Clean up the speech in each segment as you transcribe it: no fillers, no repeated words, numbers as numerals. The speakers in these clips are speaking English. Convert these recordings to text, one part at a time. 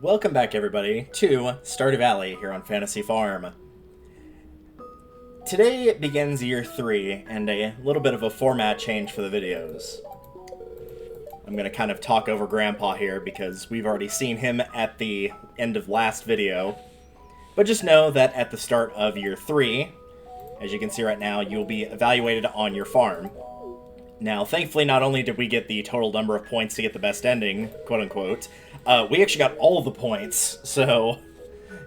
Welcome back, everybody, to Stardew Valley here on Fantasy Farm. Today begins year 3, and a little bit of a format change for the videos. I'm going to kind of talk over Grandpa here because we've already seen him at the end of last video. But just know that at the start of year 3, as you can see right now, you'll be evaluated on your farm. Now, thankfully, not only did we get the total number of points to get the best ending, quote-unquote, we actually got all of the points, so,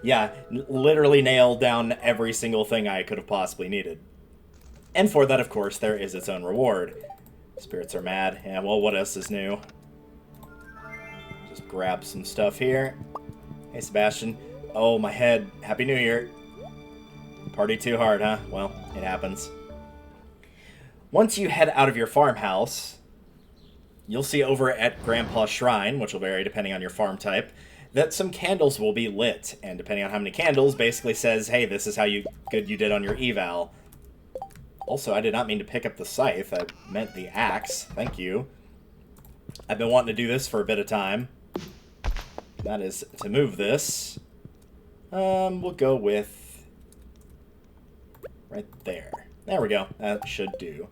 yeah, literally nailed down every single thing I could have possibly needed. And for that, of course, there is its own reward. Spirits are mad. Yeah, well, what else is new? Just grab some stuff here. Hey, Sebastian. Oh, my head. Happy New Year. Party too hard, huh? Well, it happens. Once you head out of your farmhouse, you'll see over at Grandpa's Shrine, which will vary depending on your farm type, that some candles will be lit. And depending on how many candles, basically says, hey, this is how good you did on your eval. Also, I did not mean to pick up the scythe. I meant the axe. Thank you. I've been wanting to do this for a bit of time. That is to move this. We'll go with right there. There we go. That should do.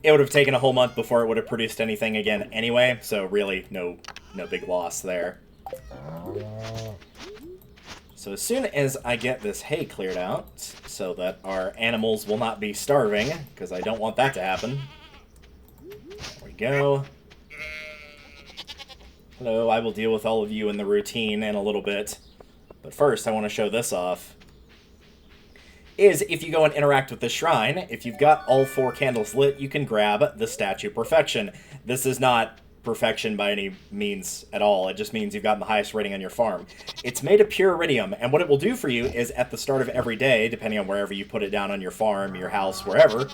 It would have taken a whole month before it would have produced anything again anyway, so really no big loss there. So as soon as I get this hay cleared out, so that our animals will not be starving, because I don't want that to happen. There we go. Hello, I will deal with all of you in the routine in a little bit. But first, I want to show this off. Is if you go and interact with the shrine, if you've got all 4 candles lit, you can grab the Statue Perfection. This is not perfection by any means at all. It just means you've gotten the highest rating on your farm. It's made of pure iridium, and what it will do for you is at the start of every day, depending on wherever you put it down on your farm, your house, wherever,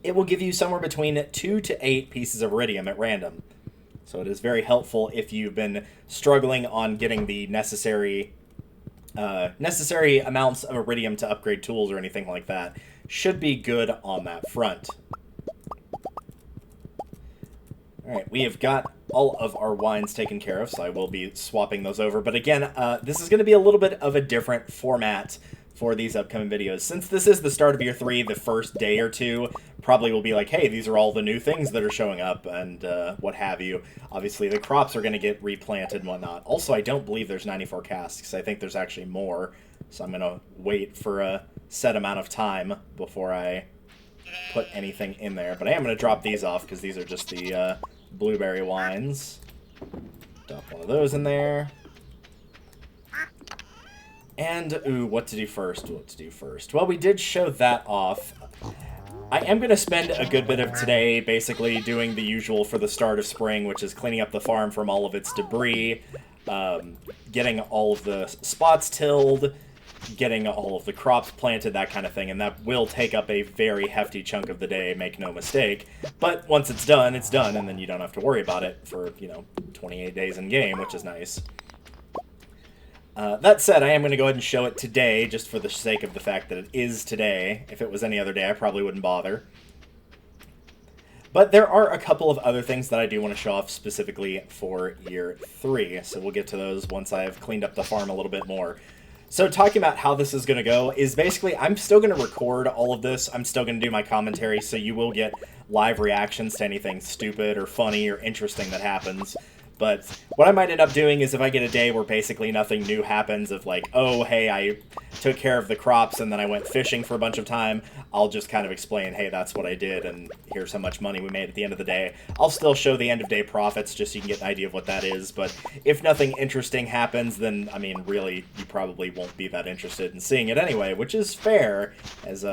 it will give you somewhere between 2 to 8 pieces of iridium at random. So it is very helpful if you've been struggling on getting the necessary amounts of iridium to upgrade tools or anything like that. Should be good on that front. Alright, we have got all of our wines taken care of, so I will be swapping those over. But again, this is going to be a little bit of a different format for these upcoming videos. Since this is the start of year 3, the first day or two probably will be like, hey, these are all the new things that are showing up, and what have you. Obviously, the crops are going to get replanted and whatnot. Also, I don't believe there's 94 casks. I think there's actually more, so I'm going to wait for a set amount of time before I put anything in there. But I am going to drop these off, because these are just the blueberry wines. Dump one of those in there. And, ooh, what to do first? Well, we did show that off. I am going to spend a good bit of today basically doing the usual for the start of spring, which is cleaning up the farm from all of its debris, getting all of the spots tilled, getting all of the crops planted, that kind of thing, and that will take up a very hefty chunk of the day, make no mistake. But once it's done, and then you don't have to worry about it for, 28 days in game, which is nice. That said, I am going to go ahead and show it today, just for the sake of the fact that it is today. If it was any other day, I probably wouldn't bother. But there are a couple of other things that I do want to show off specifically for year 3, so we'll get to those once I have cleaned up the farm a little bit more. So talking about how this is going to go is basically I'm still going to record all of this. I'm still going to do my commentary, so you will get live reactions to anything stupid or funny or interesting that happens. But what I might end up doing is if I get a day where basically nothing new happens of like, oh, hey, I took care of the crops and then I went fishing for a bunch of time, I'll just kind of explain, hey, that's what I did and here's how much money we made at the end of the day. I'll still show the end of day profits just so you can get an idea of what that is. But if nothing interesting happens, then, I mean, really, you probably won't be that interested in seeing it anyway, which is fair, as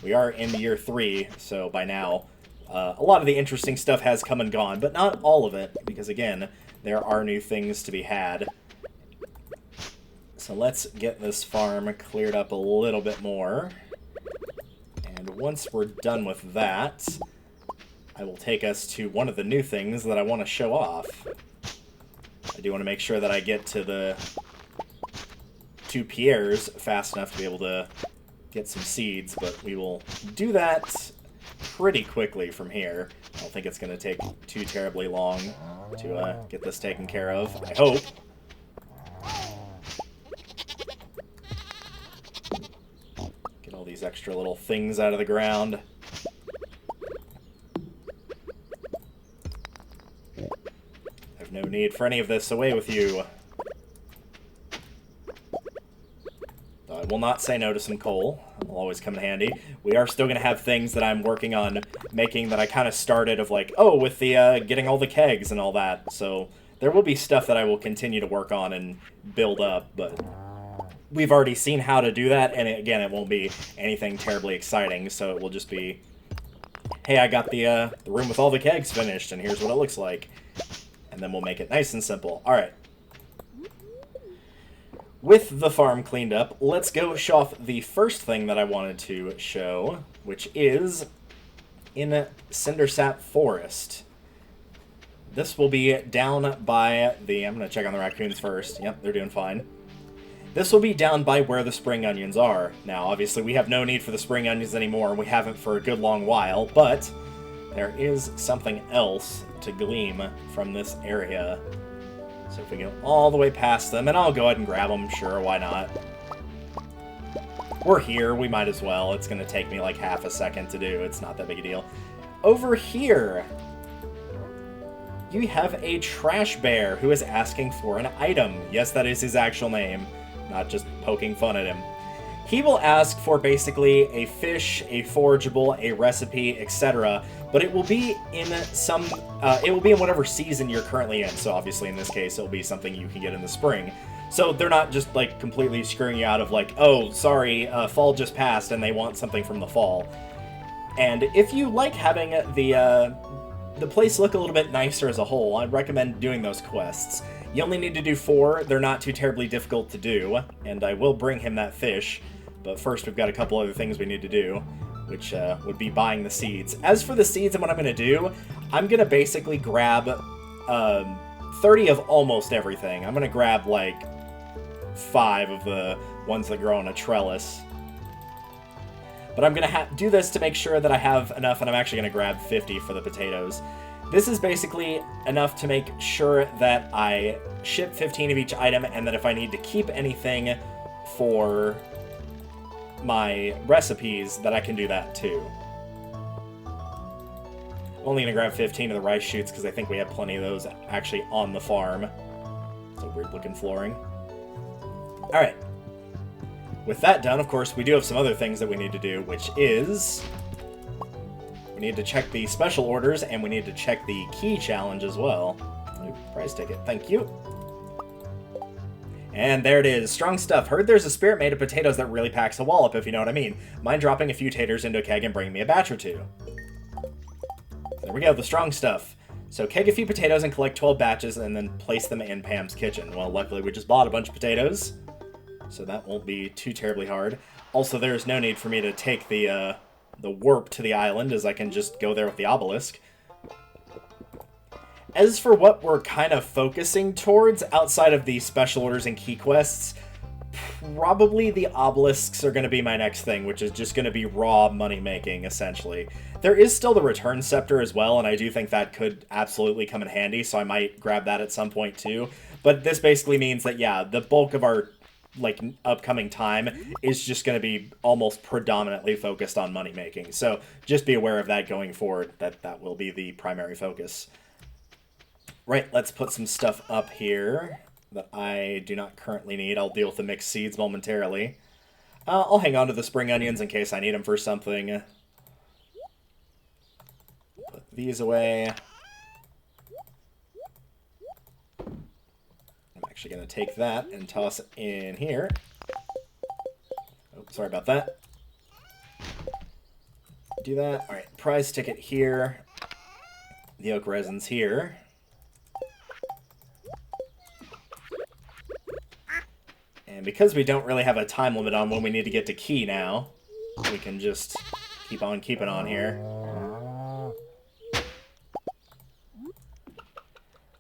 we are in year 3, so by now a lot of the interesting stuff has come and gone, but not all of it, because again, there are new things to be had. So let's get this farm cleared up a little bit more. And once we're done with that, I will take us to one of the new things that I want to show off. I do want to make sure that I get to the 2 Pierres fast enough to be able to get some seeds, but we will do that pretty quickly from here. I don't think it's going to take too terribly long to get this taken care of, I hope. these extra little things out of the ground. I have no need for any of this. Away with you. I will not say no to some coal. It'll always come in handy. We are still going to have things that I'm working on making that I kind of started of like, oh, with the getting all the kegs and all that. So there will be stuff that I will continue to work on and build up, but we've already seen how to do that, and again, it won't be anything terribly exciting, so it will just be, hey, I got the room with all the kegs finished, and here's what it looks like. And then we'll make it nice and simple. Alright. With the farm cleaned up, let's go show off the first thing that I wanted to show, which is in Cindersap Forest. This will be down by the... I'm going to check on the raccoons first. Yep, they're doing fine. This will be down by where the spring onions are. Now, obviously, we have no need for the spring onions anymore, and we haven't for a good long while, but there is something else to glean from this area. So if we go all the way past them, and I'll go ahead and grab them, sure, why not? We're here, we might as well. It's going to take me like half a second to do. It's not that big a deal. Over here, you have a trash bear who is asking for an item. Yes, that is his actual name, not just poking fun at him. He will ask for basically a fish, a forageable, a recipe, etc. But it will be in some, it will be in whatever season you're currently in. So obviously in this case, it'll be something you can get in the spring. So they're not just like completely screwing you out of like, oh, sorry, fall just passed and they want something from the fall. And if you like having the place look a little bit nicer as a whole, I'd recommend doing those quests. You only need to do 4. They're not too terribly difficult to do, and I will bring him that fish. But first, we've got a couple other things we need to do, which would be buying the seeds. As for the seeds and what I'm going to do, I'm going to basically grab 30 of almost everything. I'm going to grab, like, 5 of the ones that grow on a trellis. But I'm going to do this to make sure that I have enough, and I'm actually going to grab 50 for the potatoes. This is basically enough to make sure that I ship 15 of each item, and that if I need to keep anything for my recipes, that I can do that too. I'm only going to grab 15 of the rice shoots because I think we have plenty of those actually on the farm. It's a weird looking flooring. Alright. With that done, of course, we do have some other things that we need to do, which is we need to check the special orders, and we need to check the key challenge as well. Ooh, prize ticket. Thank you. And there it is. Strong stuff. Heard there's a spirit made of potatoes that really packs a wallop, if you know what I mean. Mind dropping a few taters into a keg and bringing me a batch or 2. There we go, the strong stuff. So keg a few potatoes and collect 12 batches and then place them in Pam's kitchen. Well, luckily we just bought a bunch of potatoes, so that won't be too terribly hard. Also, there's no need for me to take the warp to the island, as I can just go there with the obelisk. As for what we're kind of focusing towards, outside of the special orders and key quests, probably the obelisks are going to be my next thing, which is just going to be raw money-making, essentially. There is still the return scepter as well, and I do think that could absolutely come in handy, so I might grab that at some point too. But this basically means that, yeah, the bulk of our upcoming time is just going to be almost predominantly focused on money-making. So just be aware of that going forward, that will be the primary focus. Right, let's put some stuff up here that I do not currently need. I'll deal with the mixed seeds momentarily. I'll hang on to the spring onions in case I need them for something. Put these away. I'm actually going to take that and toss it in here. Oh, sorry about that. Do that. Alright, prize ticket here. The oak resin's here. And because we don't really have a time limit on when we need to get to key now, we can just keep on keeping on here.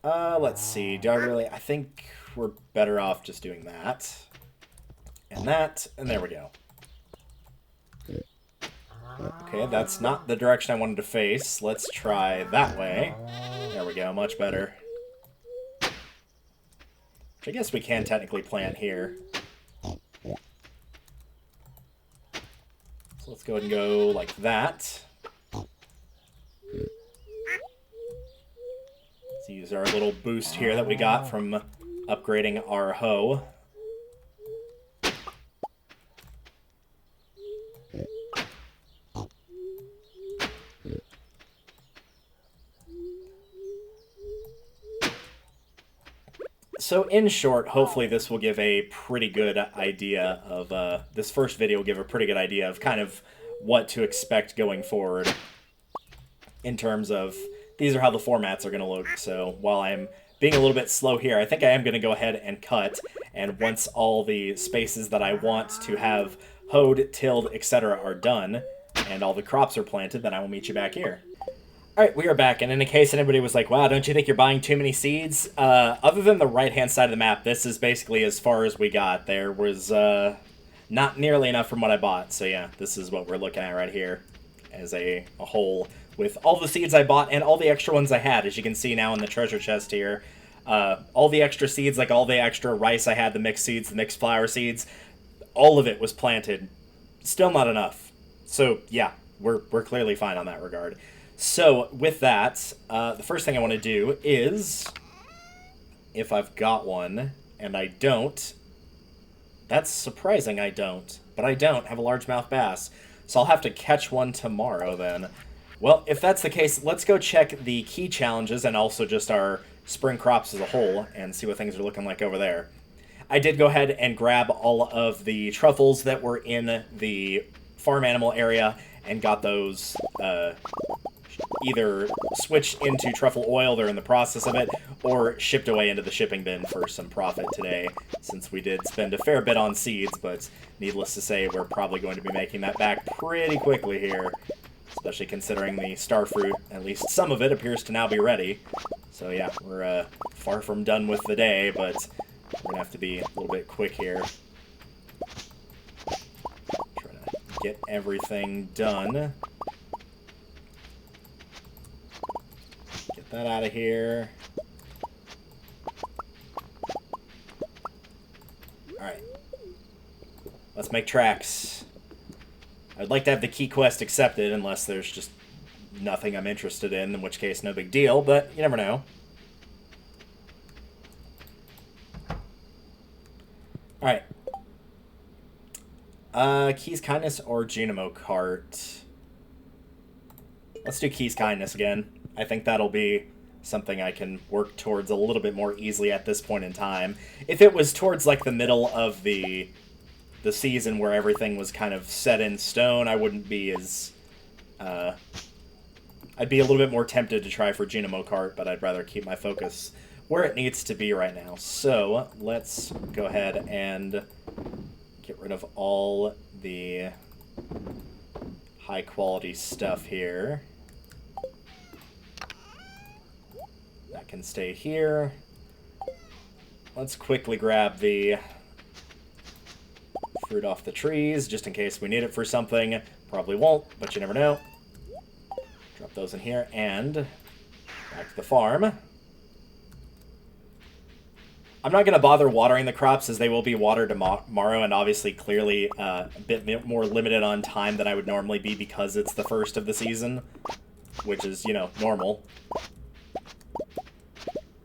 Let's see. Do I really... I think we're better off just doing that. And that. And there we go. Okay, that's not the direction I wanted to face. Let's try that way. There we go. Much better. Which I guess we can technically plant here. let's go ahead and go like that. Let's use our little boost here that we got from upgrading our hoe. So in short, hopefully this will give a pretty good idea of, this first video will give a pretty good idea of kind of what to expect going forward in terms of, these are how the formats are going to look. So while I'm being a little bit slow here, I think I am going to go ahead and cut, and once all the spaces that I want to have hoed, tilled, etc. are done, and all the crops are planted, then I will meet you back here. Alright, we are back, and in case anybody was like, wow, don't you think you're buying too many seeds? Other than the right-hand side of the map, this is basically as far as we got. There was not nearly enough from what I bought, so yeah, this is what we're looking at right here as a whole, with all the seeds I bought and all the extra ones I had, as you can see now in the treasure chest here. All the extra seeds, like all the extra rice I had, the mixed seeds, the mixed flower seeds, all of it was planted. Still not enough. So yeah, we're clearly fine on that regard. So, with that, the first thing I want to do is, if I've got one, and I don't, that's surprising I don't, but I don't have a largemouth bass, so I'll have to catch one tomorrow then. Well, if that's the case, let's go check the key challenges and also just our spring crops as a whole and see what things are looking like over there. I did go ahead and grab all of the truffles that were in the farm animal area and got those, either switched into truffle oil, they're in the process of it, or shipped away into the shipping bin for some profit today, since we did spend a fair bit on seeds, but needless to say, we're probably going to be making that back pretty quickly here, especially considering the starfruit, at least some of it, appears to now be ready. So yeah, we're far from done with the day, but we're going to have to be a little bit quick here. Try to get everything done. That out of here. Alright. Let's make tracks. I'd like to have the key quest accepted, unless there's just nothing I'm interested in which case no big deal, but you never know. Alright. Keys Kindness or Junimo Cart? Let's do Keys Kindness again. I think that'll be something I can work towards a little bit more easily at this point in time. If it was towards, like, the middle of the season where everything was kind of set in stone, I wouldn't be as... I'd be a little bit more tempted to try for Junimo Cart, but I'd rather keep my focus where it needs to be right now. So, let's go ahead and get rid of all the high-quality stuff here. That can stay here. Let's quickly grab the fruit off the trees, just in case we need it for something. Probably won't, but you never know. Drop those in here, and back to the farm. I'm not going to bother watering the crops, as they will be watered tomorrow, and obviously clearly a bit more limited on time than I would normally be because it's the first of the season, which is, you know, normal.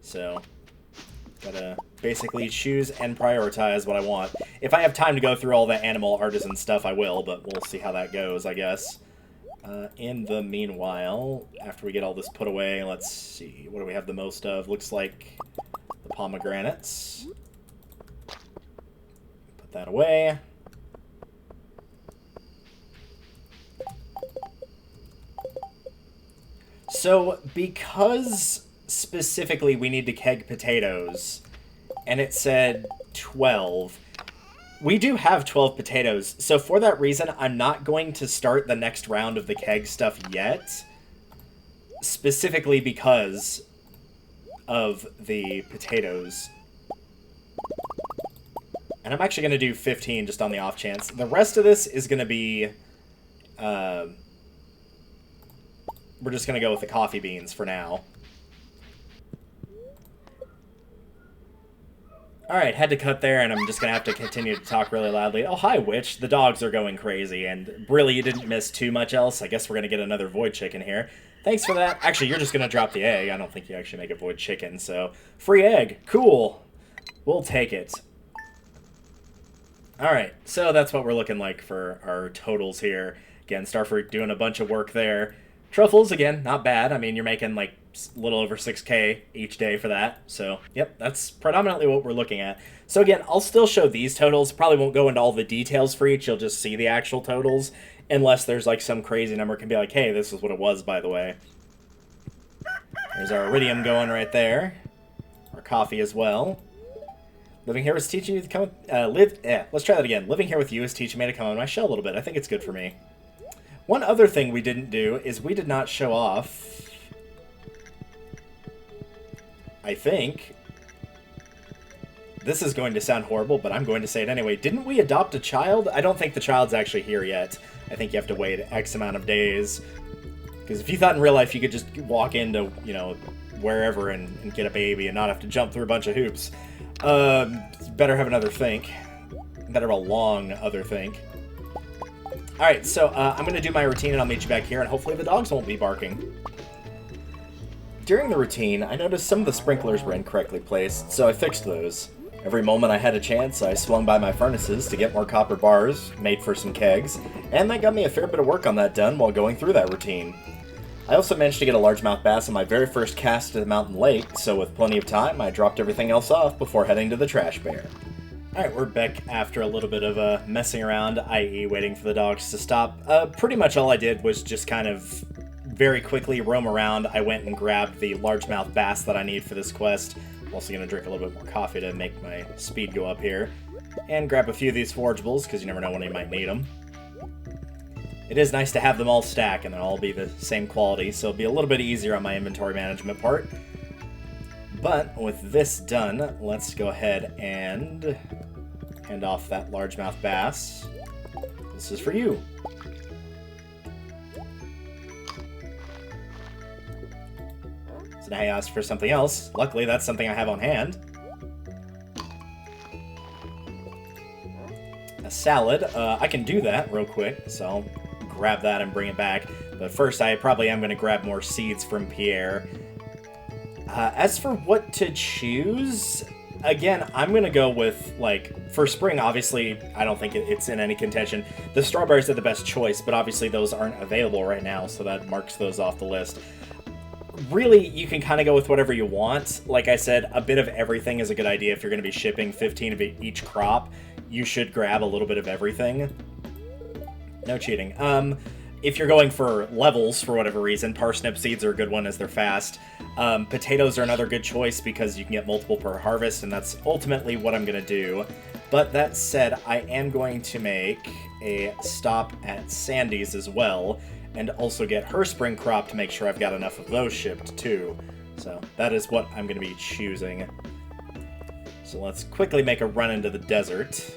So, gotta basically choose and prioritize what I want. If I have time to go through all the animal artisan stuff, I will, but we'll see how that goes, I guess. In the meanwhile, after we get all this put away, let's see, what do we have the most of? Looks like the pomegranates. Put that away. So, because specifically we need to keg potatoes, and it said 12, we do have 12 potatoes, so for that reason, I'm not going to start the next round of the keg stuff yet, specifically because of the potatoes. And I'm actually going to do 15 just on the off chance. The rest of this is going to be... we're just going to go with the coffee beans for now. Alright, had to cut there, and I'm just gonna have to continue to talk really loudly. Oh, hi, Witch. The dogs are going crazy, and really, you didn't miss too much else. I guess we're gonna get another void chicken here. Thanks for that. Actually, you're just gonna drop the egg. I don't think you actually make a void chicken, so... Free egg. Cool. We'll take it. Alright, so that's what we're looking like for our totals here. Again, Starfruit doing a bunch of work there. Truffles, again, not bad. I mean, you're making like a little over 6K each day for that. So, yep, that's predominantly what we're looking at. So again, I'll still show these totals. Probably won't go into all the details for each. You'll just see the actual totals. Unless there's like some crazy number can be like, hey, this is what it was, by the way. There's our iridium going right there. Our coffee as well. Living here is teaching you to come... let's try that again. Living here with you is teaching me to come on my shell a little bit. I think it's good for me. One other thing we didn't do is we did not show off... I think... This is going to sound horrible, but I'm going to say it anyway. Didn't we adopt a child? I don't think the child's actually here yet. I think you have to wait X amount of days. Because if you thought in real life you could just walk into, you know, wherever and get a baby and not have to jump through a bunch of hoops, better have another think. Better have a long other think. Alright, so I'm going to do my routine and I'll meet you back here, and hopefully the dogs won't be barking. During the routine, I noticed some of the sprinklers were incorrectly placed, so I fixed those. Every moment I had a chance, I swung by my furnaces to get more copper bars, made for some kegs, and that got me a fair bit of work on that done while going through that routine. I also managed to get a largemouth bass on my very first cast to the mountain lake, so with plenty of time, I dropped everything else off before heading to the trash bear. Alright, we're back after a little bit of messing around, i.e. waiting for the dogs to stop. Pretty much all I did was just kind of very quickly roam around. I went and grabbed the largemouth bass that I need for this quest. I'm also going to drink a little bit more coffee to make my speed go up here. And grab a few of these forageables, because you never know when you might need them. It is nice to have them all stack, and they'll all be the same quality, so it'll be a little bit easier on my inventory management part. But with this done, let's go ahead and hand off that largemouth bass. This is for you. So now I asked for something else. Luckily, that's something I have on hand. A salad. I can do that real quick, so I'll grab that and bring it back. But first, I probably am going to grab more seeds from Pierre. As for what to choose, again, I'm going to go with, like, for spring, obviously, I don't think it's in any contention. The strawberries are the best choice, but obviously those aren't available right now, so that marks those off the list. Really, you can kind of go with whatever you want. Like I said, a bit of everything is a good idea. If you're going to be shipping 15 of each crop, you should grab a little bit of everything. No cheating. If you're going for levels, for whatever reason, parsnip seeds are a good one as they're fast. Potatoes are another good choice because you can get multiple per harvest, and that's ultimately what I'm going to do. But that said, I am going to make a stop at Sandy's as well, and also get her spring crop to make sure I've got enough of those shipped too. So that is what I'm going to be choosing. So let's quickly make a run into the desert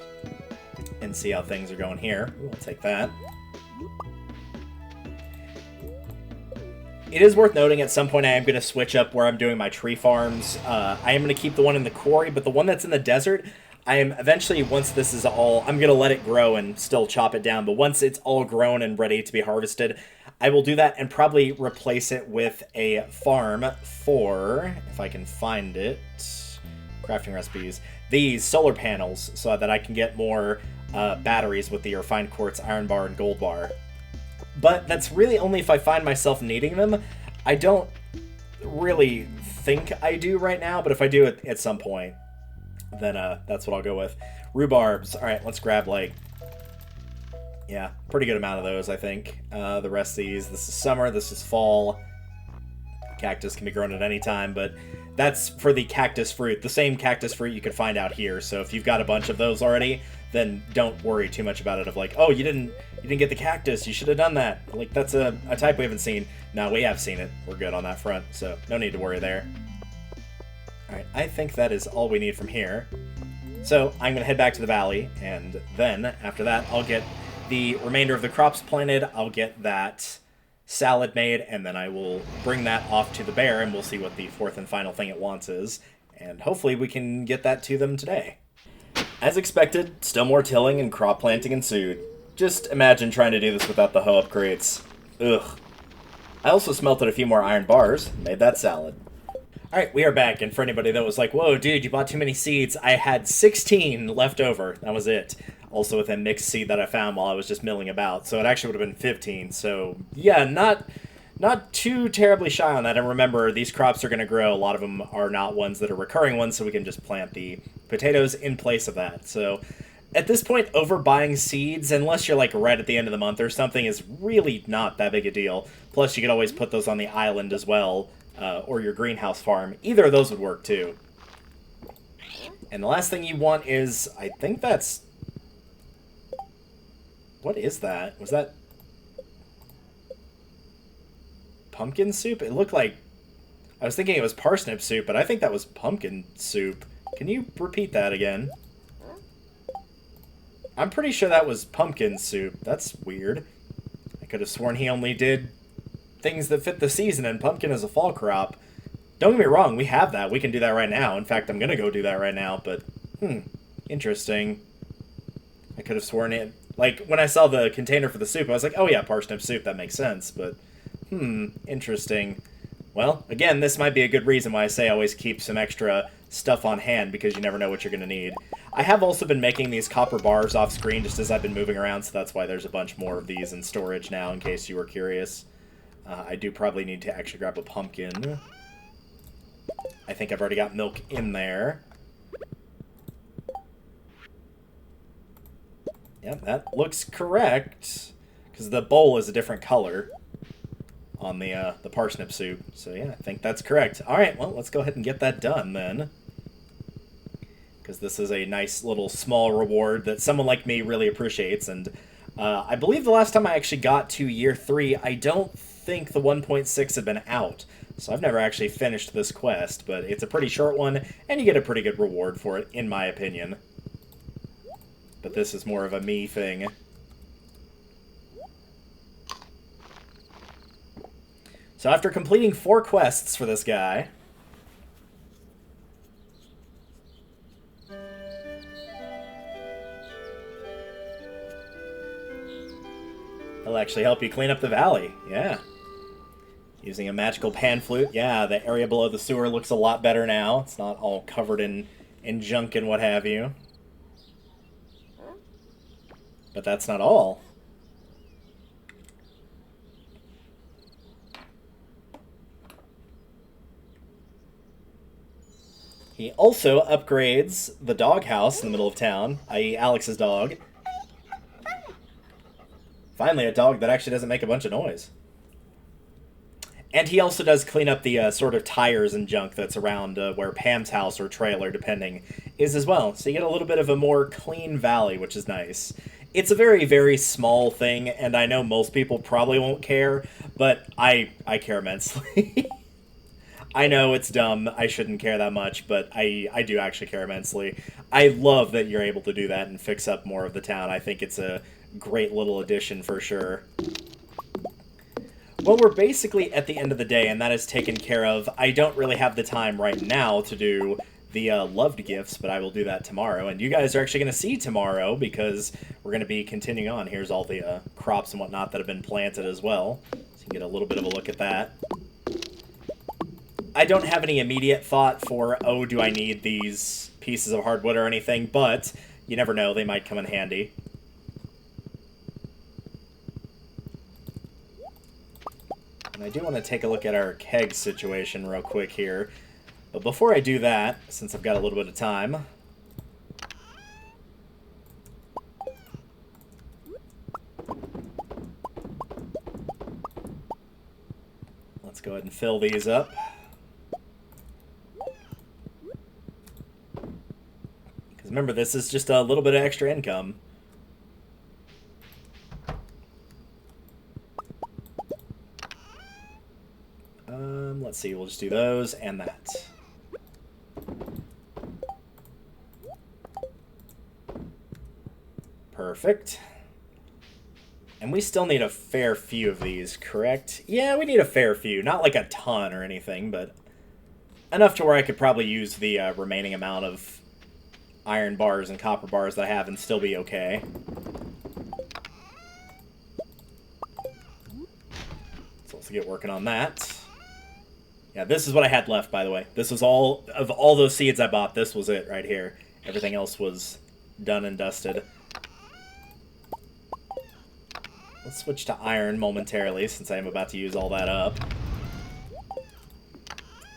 and see how things are going here. Ooh, I'll take that. It is worth noting at some point I am going to switch up where I'm doing my tree farms. I am going to keep the one in the quarry, but the one that's in the desert, I am eventually, once this is all, I'm going to let it grow and still chop it down, but once it's all grown and ready to be harvested, I will do that and probably replace it with a farm for, if I can find it, crafting recipes, these solar panels so that I can get more batteries with the refined quartz, iron bar, and gold bar. But that's really only if I find myself needing them. I don't really think I do right now, but if I do it at some point, then that's what I'll go with. Rhubarbs. Alright, let's grab, like, yeah, pretty good amount of those, I think. The rest of these, this is summer, this is fall. Cactus can be grown at any time, but that's for the cactus fruit. The same cactus fruit you can find out here, so if you've got a bunch of those already, then don't worry too much about it of like, oh, you didn't get the cactus, you should have done that. Like, that's a type we haven't seen. No, we have seen it. We're good on that front, so no need to worry there. Alright, I think that is all we need from here. So, I'm going to head back to the valley, and then, after that, I'll get the remainder of the crops planted, I'll get that salad made, and then I will bring that off to the bear, and we'll see what the fourth and final thing it wants is. and hopefully we can get that to them today. As expected, still more tilling and crop planting ensued. Just imagine trying to do this without the hoe upgrades. Ugh. I also smelted a few more iron bars, made that salad. Alright, we are back, and for anybody that was like, whoa, dude, you bought too many seeds, I had 16 left over. That was it. Also with a mixed seed that I found while I was just milling about, so it actually would have been 15. So, yeah, not too terribly shy on that. And remember, these crops are going to grow. A lot of them are not ones that are recurring ones, so we can just plant the potatoes in place of that. So, at this point, overbuying seeds, unless you're like right at the end of the month or something, is really not that big a deal. Plus, you could always put those on the island as well, or your greenhouse farm. Either of those would work too. And the last thing you want is, I think that's... What is that? Was that pumpkin soup? It looked like... I was thinking it was parsnip soup, but I think that was pumpkin soup. Can you repeat that again? I'm pretty sure that was pumpkin soup. That's weird. I could have sworn he only did things that fit the season, and pumpkin is a fall crop. Don't get me wrong, we have that. We can do that right now. In fact, I'm going to go do that right now, but... Interesting. I could have sworn it... Like, when I saw the container for the soup, I was like, oh yeah, parsnip soup, that makes sense, but... interesting. Well, again, this might be a good reason why I say always keep some extra stuff on hand, because you never know what you're going to need. I have also been making these copper bars off screen just as I've been moving around, so that's why there's a bunch more of these in storage now, in case you were curious. I do probably need to actually grab a pumpkin. I think I've already got milk in there. Yep, that looks correct, because the bowl is a different color on the parsnip soup. So yeah, I think that's correct. Alright, well, let's go ahead and get that done then. Because this is a nice little small reward that someone like me really appreciates. And I believe the last time I actually got to year 3, I don't think the 1.6 had been out. So I've never actually finished this quest, but it's a pretty short one, and you get a pretty good reward for it, in my opinion. But this is more of a me thing. So after completing 4 quests for this guy... he'll actually help you clean up the valley. Yeah. Using a magical pan flute. Yeah, the area below the sewer looks a lot better now. It's not all covered in junk and what have you. But that's not all. He also upgrades the doghouse in the middle of town, i.e. Alex's dog. Finally, a dog that actually doesn't make a bunch of noise. And he also does clean up the sort of tires and junk that's around where Pam's house or trailer, depending, is as well. So you get a little bit of a more clean valley, which is nice. It's a very, very small thing, and I know most people probably won't care, but I care immensely. I know it's dumb, I shouldn't care that much, but I do actually care immensely. I love that you're able to do that and fix up more of the town. I think it's a great little addition for sure. Well, we're basically at the end of the day, and that is taken care of. I don't really have the time right now to do the loved gifts, but I will do that tomorrow. And you guys are actually going to see tomorrow, because we're going to be continuing on. Here's all the crops and whatnot that have been planted as well. So you can get a little bit of a look at that. I don't have any immediate thought for, oh, do I need these pieces of hardwood or anything, but you never know, they might come in handy. And I do want to take a look at our keg situation real quick here. But before I do that, since I've got a little bit of time... let's go ahead and fill these up. Because remember, this is just a little bit of extra income. Let's see, we'll just do those and that. Perfect. And we still need a fair few of these, correct? Yeah, we need a fair few. Not like a ton or anything, but enough to where I could probably use the remaining amount of iron bars and copper bars that I have and still be okay. So let's get working on that. Yeah, this is what I had left, by the way. This was all, of all those seeds I bought, this was it right here. Everything else was done and dusted. Let's switch to iron momentarily, since I am about to use all that up.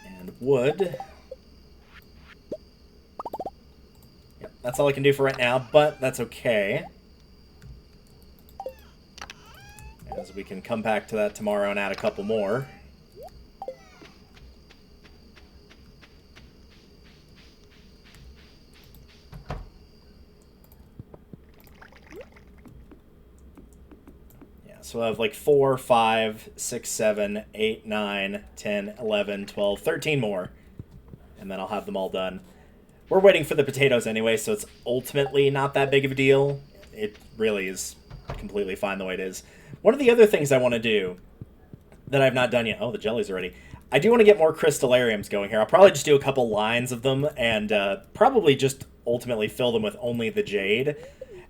And wood. Yep, that's all I can do for right now, but that's okay. As we can come back to that tomorrow and add a couple more. So I have like 4, 5, 6, 7, 8, 9, 10, 11, 12, 13 more. And then I'll have them all done. We're waiting for the potatoes anyway, so it's ultimately not that big of a deal. It really is completely fine the way it is. One of the other things I want to do that I've not done yet... Oh, the jelly's ready. I do want to get more crystallariums going here. I'll probably just do a couple lines of them and probably just ultimately fill them with only the jade,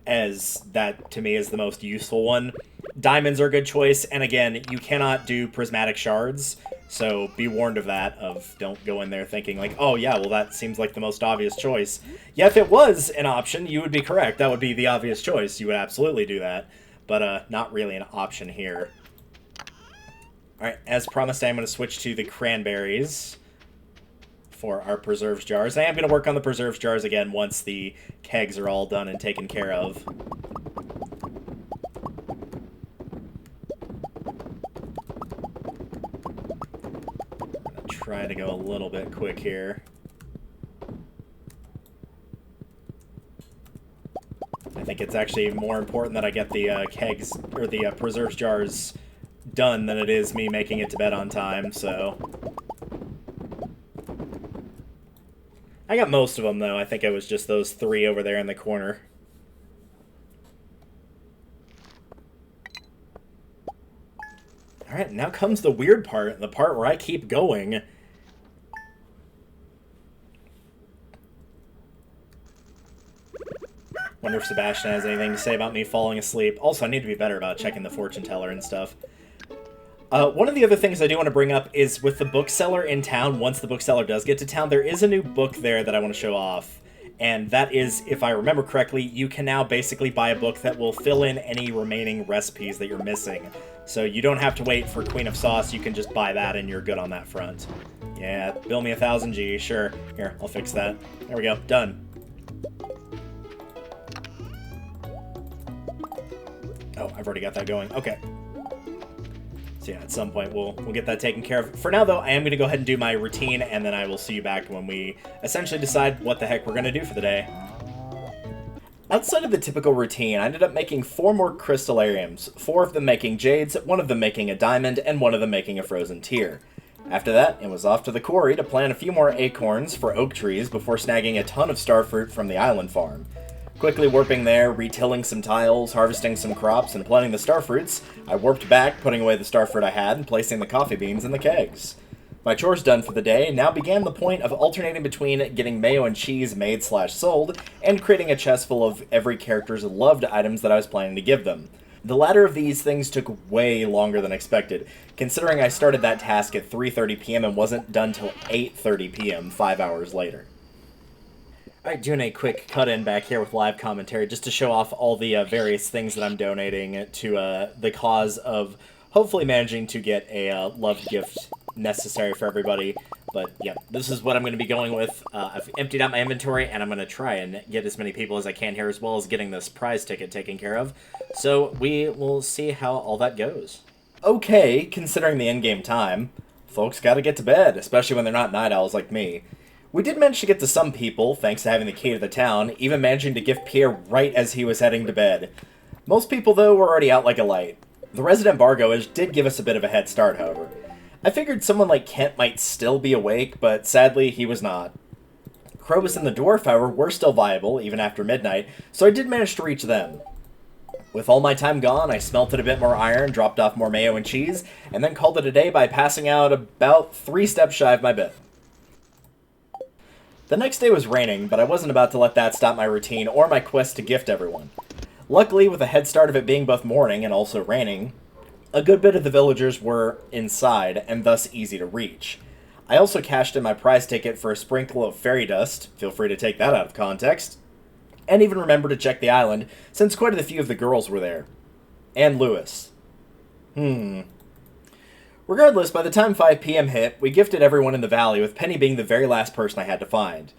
as that, to me, is the most useful one. Diamonds are a good choice, and again, you cannot do prismatic shards, so be warned of that, of don't go in there thinking like, oh yeah, well that seems like the most obvious choice. Yeah, if it was an option, you would be correct. That would be the obvious choice. You would absolutely do that, but not really an option here. Alright, as promised, I'm going to switch to the cranberries for our preserves jars. I am going to work on the preserves jars again once the kegs are all done and taken care of. Try to go a little bit quick here. I think it's actually more important that I get the kegs, or the preserves jars done than it is me making it to bed on time, so... I got most of them, though. I think it was just those 3 over there in the corner. Alright, now comes the weird part, the part where I keep going. Wonder if Sebastian has anything to say about me falling asleep. Also, I need to be better about checking the fortune teller and stuff. One of the other things I do want to bring up is with the bookseller in town, once the bookseller does get to town, there is a new book there that I want to show off. And that is, if I remember correctly, you can now basically buy a book that will fill in any remaining recipes that you're missing. So you don't have to wait for Queen of Sauce, you can just buy that and you're good on that front. Yeah, bill me 1,000 G, sure. Here, I'll fix that. There we go, done. Oh, I've already got that going. Okay. So yeah, at some point we'll get that taken care of. For now, though, I am going to go ahead and do my routine, and then I will see you back when we essentially decide what the heck we're going to do for the day. Outside of the typical routine, I ended up making 4 more crystallariums, 4 of them making jades, 1 of them making a diamond, and 1 of them making a frozen tear. After that, it was off to the quarry to plant a few more acorns for oak trees before snagging a ton of starfruit from the island farm. Quickly warping there, retilling some tiles, harvesting some crops, and planting the starfruits, I warped back, putting away the starfruit I had, and placing the coffee beans in the kegs. My chores done for the day, now began the point of alternating between getting mayo and cheese made/sold, and creating a chest full of every character's loved items that I was planning to give them. The latter of these things took way longer than expected, considering I started that task at 3:30 p.m. and wasn't done till 8:30 p.m., 5 hours later. Alright, doing a quick cut-in back here with live commentary, just to show off all the various things that I'm donating to the cause of hopefully managing to get a loved gift necessary for everybody. But yeah, this is what I'm going to be going with. I've emptied out my inventory, and I'm going to try and get as many people as I can here, as well as getting this prize ticket taken care of. So we will see how all that goes. Okay, considering the in-game time, folks gotta get to bed, especially when they're not night owls like me. We did manage to get to some people, thanks to having the key to the town, even managing to gift Pierre right as he was heading to bed. Most people, though, were already out like a light. The resident Bargoish did give us a bit of a head start, however. I figured someone like Kent might still be awake, but sadly, he was not. Krobus and the Dwarf, however, were still viable, even after midnight, so I did manage to reach them. With all my time gone, I smelted a bit more iron, dropped off more mayo and cheese, and then called it a day by passing out about 3 steps shy of my bed. The next day was raining, but I wasn't about to let that stop my routine or my quest to gift everyone. Luckily, with a head start of it being both morning and also raining, a good bit of the villagers were inside, and thus easy to reach. I also cashed in my prize ticket for a sprinkle of fairy dust, feel free to take that out of context, and even remember to check the island, since quite a few of the girls were there. And Lewis. Regardless, by the time 5 p.m. hit, we gifted everyone in the valley, with Penny being the very last person I had to find.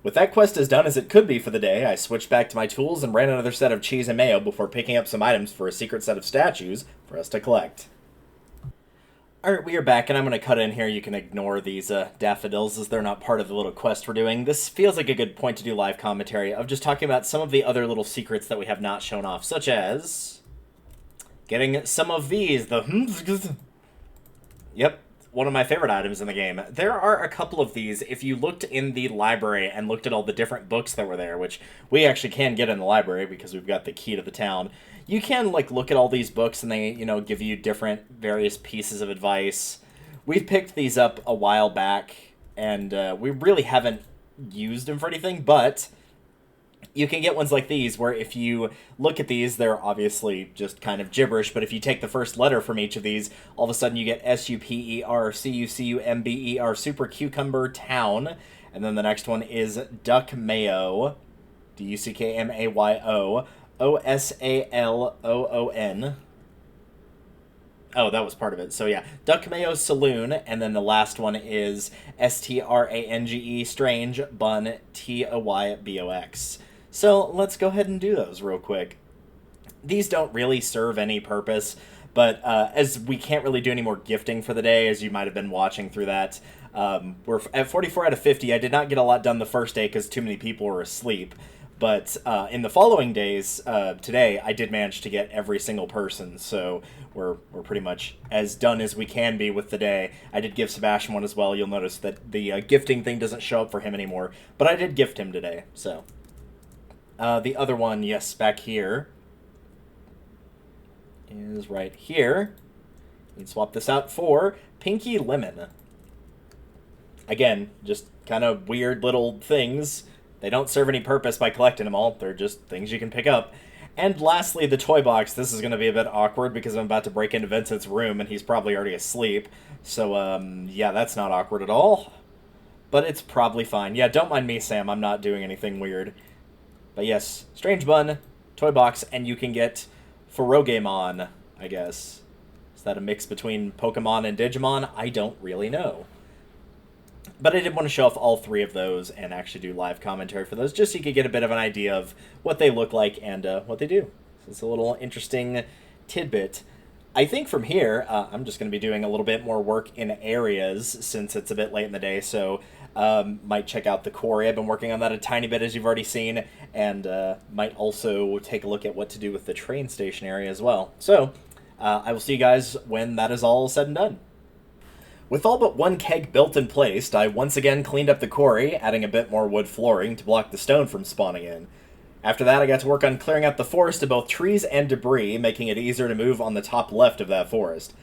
With that quest as done as it could be for the day, I switched back to my tools and ran another set of cheese and mayo before picking up some items for a secret set of statues for us to collect. Alright, we are back, and I'm going to cut in here. You can ignore these daffodils as they're not part of the little quest we're doing. This feels like a good point to do live commentary of just talking about some of the other little secrets that we have not shown off, such as getting some of these, Yep, one of my favorite items in the game. There are a couple of these. If you looked in the library and looked at all the different books that were there, which we actually can get in the library because we've got the key to the town, you can, like, look at all these books and they, you know, give you different various pieces of advice. We've picked these up a while back, and we really haven't used them for anything, but you can get ones like these, where if you look at these, they're obviously just kind of gibberish, but if you take the first letter from each of these, all of a sudden you get SUPERCUCUMBER, Super Cucumber Town, and then the next one is Duck Mayo, DUCKMAYO, OSALOON. Oh, that was part of it. So yeah, Duck Mayo Saloon, and then the last one is STRANGE, Strange Bun, TOYBOX. So let's go ahead and do those real quick. These don't really serve any purpose, but as we can't really do any more gifting for the day, as you might have been watching through that, we're at 44 out of 50. I did not get a lot done the first day because too many people were asleep. But in the following days, today, I did manage to get every single person, so we're pretty much as done as we can be with the day. I did give Sebastian one as well. You'll notice that the gifting thing doesn't show up for him anymore, but I did gift him today, so. The other one, yes, back here, is right here. You can swap this out for Pinky Lemon. Again, just kind of weird little things. They don't serve any purpose by collecting them all. They're just things you can pick up. And lastly, the toy box. This is going to be a bit awkward because I'm about to break into Vincent's room and he's probably already asleep. So, yeah, that's not awkward at all. But it's probably fine. Yeah, don't mind me, Sam. I'm not doing anything weird. But yes, Strange Bun, toy box, and you can get Ferogamon, I guess. Is that a mix between Pokemon and Digimon? I don't really know. But I did want to show off all three of those and actually do live commentary for those, just so you could get a bit of an idea of what they look like and what they do. So it's a little interesting tidbit. I think from here, I'm just going to be doing a little bit more work in areas since it's a bit late in the day, so might check out the quarry. I've been working on that a tiny bit, as you've already seen, and might also take a look at what to do with the train station area as well. So I will see you guys when that is all said and done. With all but one keg built and placed, I once again cleaned up the quarry, adding a bit more wood flooring to block the stone from spawning in. After that, I got to work on clearing out the forest of both trees and debris, making it easier to move on the top left of that forest.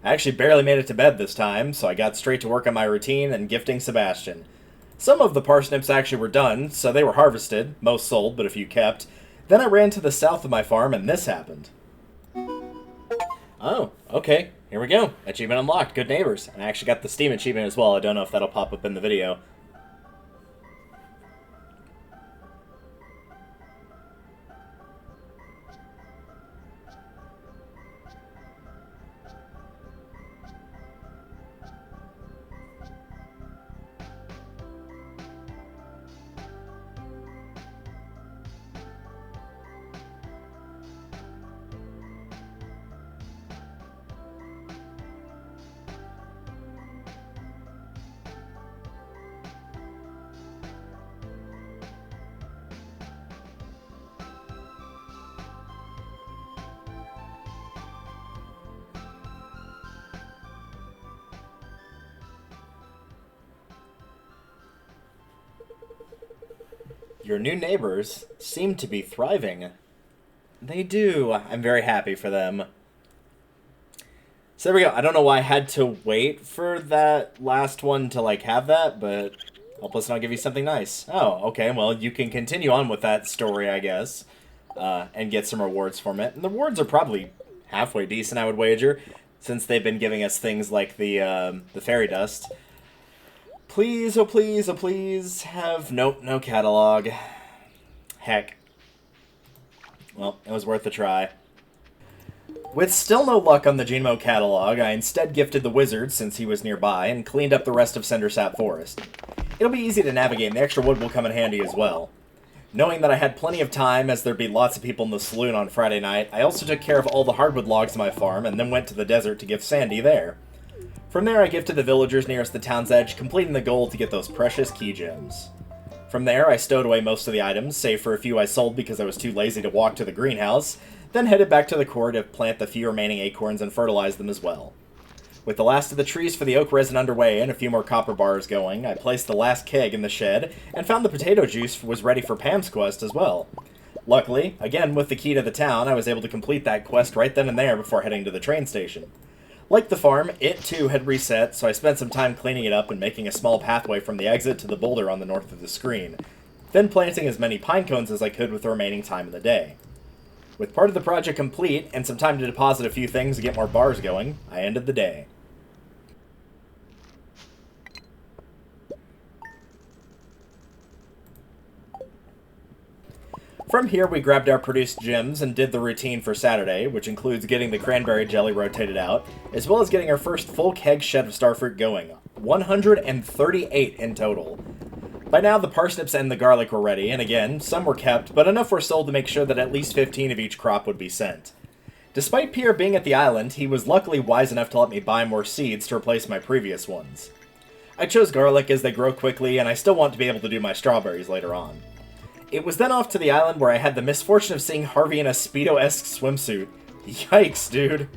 I actually barely made it to bed this time, so I got straight to work on my routine and gifting Sebastian. Some of the parsnips actually were done, so they were harvested, most sold, but a few kept. Then I ran to the south of my farm, and this happened. Oh, okay. Here we go. Achievement unlocked. Good neighbors. And I actually got the Steam achievement as well. I don't know if that'll pop up in the video. Your new neighbors seem to be thriving. They do. I'm very happy for them. So there we go. I don't know why I had to wait for that last one to, like, have that, but Help us, and I'll give you something nice. Oh, okay, well, you can continue on with that story, I guess, and get some rewards from it. And the rewards are probably halfway decent, I would wager, since they've been giving us things like the fairy dust. Please, oh please, oh please, have... Nope, no catalog. Heck. Well, it was worth a try. With still no luck on the Genemo catalog, I instead gifted the wizard, since he was nearby, and cleaned up the rest of Cindersap Forest. It'll be easy to navigate, and the extra wood will come in handy as well. Knowing that I had plenty of time, as there'd be lots of people in the saloon on Friday night, I also took care of all the hardwood logs on my farm, and then went to the desert to gift Sandy there. From there, I gifted the villagers nearest the town's edge, completing the goal to get those precious key gems. From there, I stowed away most of the items, save for a few I sold because I was too lazy to walk to the greenhouse, then headed back to the core to plant the few remaining acorns and fertilize them as well. With the last of the trees for the oak resin underway and a few more copper bars going, I placed the last keg in the shed, and found the potato juice was ready for Pam's quest as well. Luckily, again with the key to the town, I was able to complete that quest right then and there before heading to the train station. Like the farm, it too had reset, so I spent some time cleaning it up and making a small pathway from the exit to the boulder on the north of the screen, then planting as many pine cones as I could with the remaining time in the day. With part of the project complete, and some time to deposit a few things to get more bars going, I ended the day. From here, we grabbed our produced gems and did the routine for Saturday, which includes getting the cranberry jelly rotated out, as well as getting our first full keg shed of starfruit going. 138 in total. By now, the parsnips and the garlic were ready, and again, some were kept, but enough were sold to make sure that at least 15 of each crop would be sent. Despite Pierre being at the island, he was luckily wise enough to let me buy more seeds to replace my previous ones. I chose garlic as they grow quickly, and I still want to be able to do my strawberries later on. It was then off to the island where I had the misfortune of seeing Harvey in a Speedo-esque swimsuit. Yikes, dude.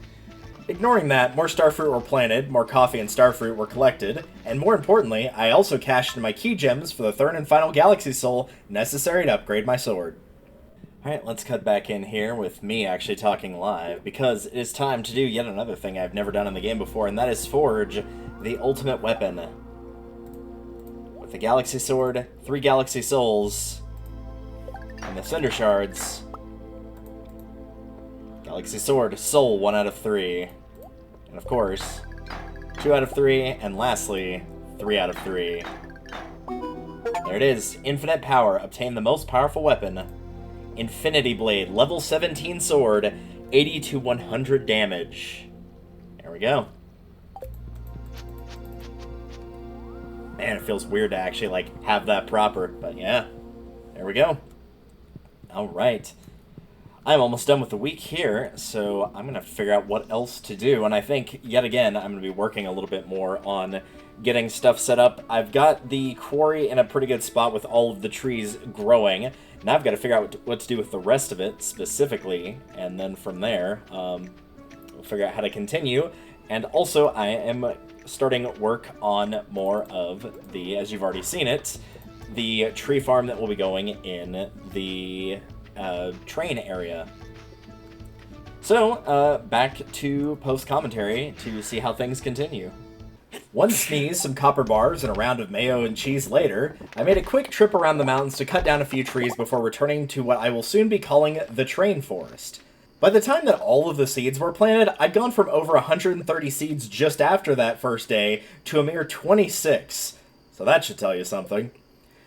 Ignoring that, more starfruit were planted, more coffee and starfruit were collected, and more importantly, I also cashed in my key gems for the third and final galaxy soul necessary to upgrade my sword. Alright, let's cut back in here with me actually talking live, because it is time to do yet another thing I've never done in the game before, and that is forge the ultimate weapon. With the galaxy sword, 3 galaxy souls, and the Cinder Shards. Galaxy Sword, Soul 1 out of 3. And of course, 2 out of 3, and lastly, 3 out of 3. There it is. Infinite power. Obtain the most powerful weapon. Infinity Blade. Level 17 sword. 80 to 100 damage. There we go. Man, it feels weird to actually, like, have that proper. But yeah, there we go. Alright. I'm almost done with the week here, so I'm going to figure out what else to do. And I think, yet again, I'm going to be working a little bit more on getting stuff set up. I've got the quarry in a pretty good spot with all of the trees growing. Now I've got to figure out what to do with the rest of it, specifically. And then from there, we'll figure out how to continue. And also, I am starting work on more of the, as you've already seen it, the tree farm that will be going in the train area. So, back to post-commentary to see how things continue. One sneeze, some copper bars, and a round of mayo and cheese later, I made a quick trip around the mountains to cut down a few trees before returning to what I will soon be calling the train forest. By the time that all of the seeds were planted, I'd gone from over 130 seeds just after that first day to a mere 26. So that should tell you something.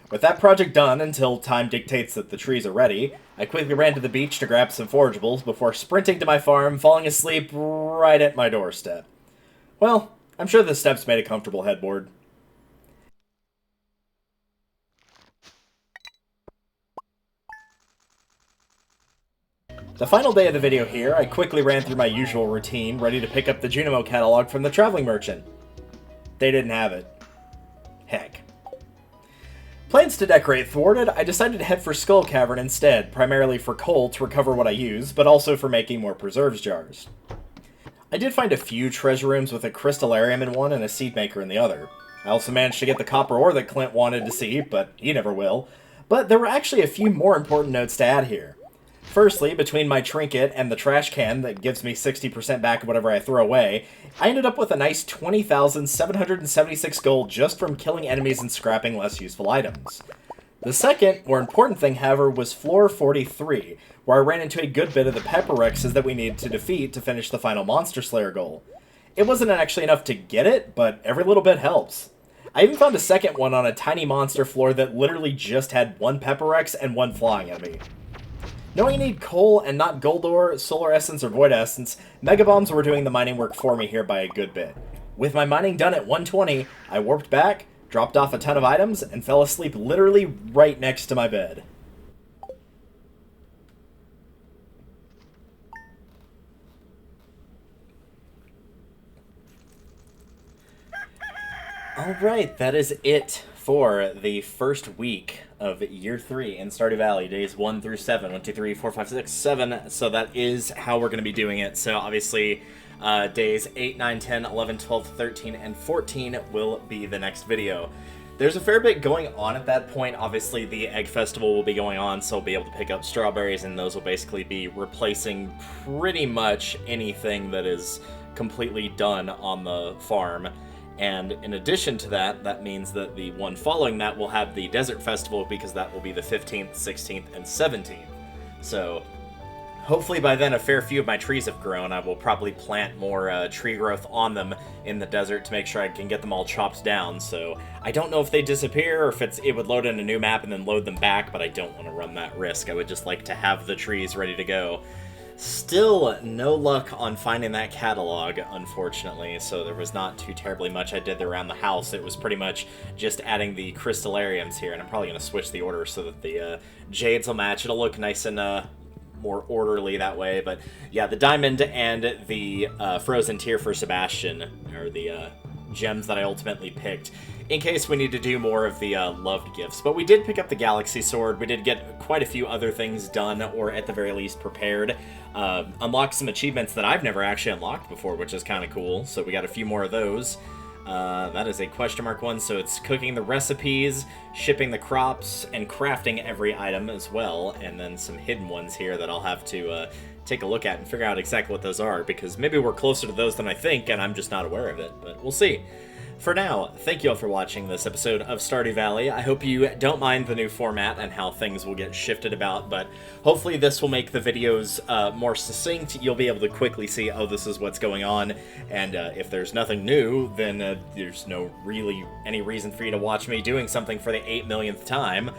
With that project done until time dictates that the trees are ready, I quickly ran to the beach to grab some forageables before sprinting to my farm, falling asleep right at my doorstep. Well, I'm sure the steps made a comfortable headboard. The final day of the video here, I quickly ran through my usual routine, ready to pick up the Junimo catalog from the traveling merchant. They didn't have it. Heck. Plans to decorate thwarted, I decided to head for Skull Cavern instead, primarily for coal to recover what I use, but also for making more preserves jars. I did find a few treasure rooms with a crystallarium in one and a seed maker in the other. I also managed to get the copper ore that Clint wanted to see, but he never will. But there were actually a few more important notes to add here. Firstly, between my trinket and the trash can that gives me 60% back of whatever I throw away, I ended up with a nice 20,776 gold just from killing enemies and scrapping less useful items. The second, more important thing, however, was floor 43, where I ran into a good bit of the pepper Rexes that we needed to defeat to finish the final Monster Slayer goal. It wasn't actually enough to get it, but every little bit helps. I even found a second one on a tiny monster floor that literally just had one pepper Rex and one flying enemy. Knowing I need coal and not gold ore, solar essence, or void essence, mega bombs were doing the mining work for me here by a good bit. With my mining done at 120, I warped back, dropped off a ton of items, and fell asleep literally right next to my bed. Alright, that is it for the first week of Year 3 in Stardew Valley, days 1 through 7. 1, 2, 3, 4, 5, 6, 7. So that is how we're going to be doing it. So obviously, days 8, 9, 10, 11, 12, 13, and 14 will be the next video. There's a fair bit going on at that point. Obviously, the Egg Festival will be going on, so we'll be able to pick up strawberries, and those will basically be replacing pretty much anything that is completely done on the farm. And in addition to that, that means that the one following that will have the Desert Festival, because that will be the 15th, 16th, and 17th. So hopefully by then a fair few of my trees have grown. I will probably plant more tree growth on them in the desert to make sure I can get them all chopped down. So I don't know if they disappear or if it would load in a new map and then load them back, but I don't want to run that risk. I would just like to have the trees ready to go. Still no luck on finding that catalog, unfortunately, so there was not too terribly much I did around the house. It was pretty much just adding the crystallariums here, and I'm probably going to switch the order so that the jades will match. It'll look nice and more orderly that way, but yeah, the diamond and the frozen tear for Sebastian are the gems that I ultimately picked, in case we need to do more of the loved gifts. But we did pick up the Galaxy Sword. We did get quite a few other things done, or at the very least prepared. Unlocked some achievements that I've never actually unlocked before, which is kind of cool. So we got a few more of those. That is a question mark one, so it's cooking the recipes, shipping the crops, and crafting every item as well. And then some hidden ones here that I'll have to take a look at and figure out exactly what those are, because maybe we're closer to those than I think, and I'm just not aware of it, but we'll see. For now, thank you all for watching this episode of Stardew Valley. I hope you don't mind the new format and how things will get shifted about, but hopefully this will make the videos more succinct. You'll be able to quickly see, oh, this is what's going on, and if there's nothing new, then there's no really any reason for you to watch me doing something for the 8 millionth time.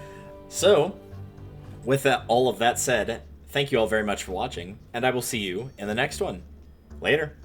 So, with all of that said, thank you all very much for watching, and I will see you in the next one. Later.